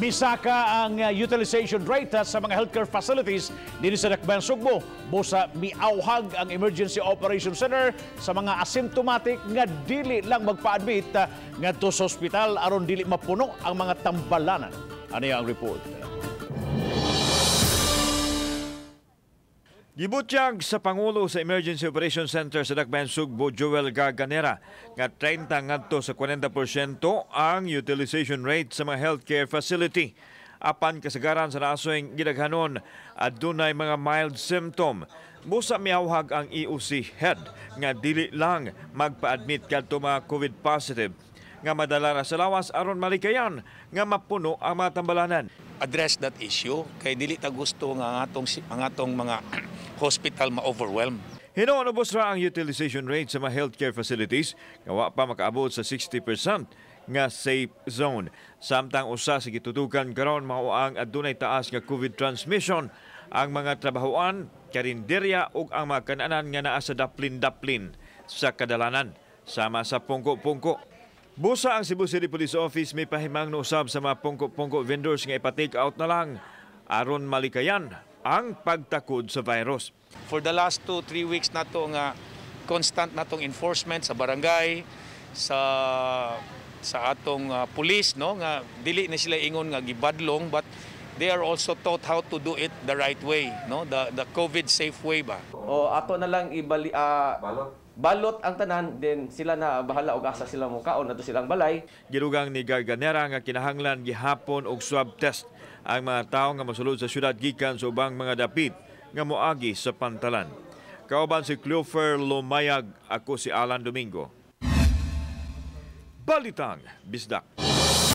Misaka ang utilization rate sa mga healthcare facilities dito sa Dakbayan, Sugbo. Busa miauhag ang Emergency Operations Center sa mga asymptomatic nga dili lang magpa-admit ngadto sa ospital aron dili mapuno ang mga tambalanan. Ano ang report? Gibutyag sa Pangulo sa Emergency Operations Center sa Dakbayan, Sugbo, Joel Garganera, nga 30 ngadto sa 40% ang utilization rate sa mga healthcare facility. Apan kasagaran sa nasoyng gidaghanon adunay mga mild symptom. Busa miawhag ang EOC head nga dili lang magpa-admit kadto mga COVID positive nga madala ra sa lawas aron malikayan nga mapuno ang mga tambalanan. Address that issue kay dili ta gusto nga ang atong mga hospital ma-overwhelm. Hinuon ubos ra ang utilization rate sa mga healthcare facilities nga wa pa makaabot sa 60% nga safe zone. Samtang usa sa gitutukan karon mao ang adunay taas nga COVID transmission ang mga trabahoan, karinderya ug ang mga kananan nga naa sa daplin-daplin sa kadalanan sama sa pungko-pungko. Busa ang Cebu City Police Office may pahimang usab sa mga pungko-pungko vendors nga ipa-take out na lang aron malikayan ang pagtakod sa virus. For the last 2-3 weeks na to nga constant natong enforcement sa barangay, sa atong police, no, nga dili na sila ingon nga gibadlong, but they are also taught how to do it the right way, no, the COVID safe way ba. O ato na lang balot ang tanan, then sila na bahala og asa sila mukaon nato silang balay. Gidugang ni Garganera nga kinahanglan gihapon og swab test ang mga tawo nga mosulod sa syudad gikan sa ubang mga dapit nga moagi sa pantalan. Kauban si Clover Lumayag, ako si Alan Domingo. Balitang Bisdak.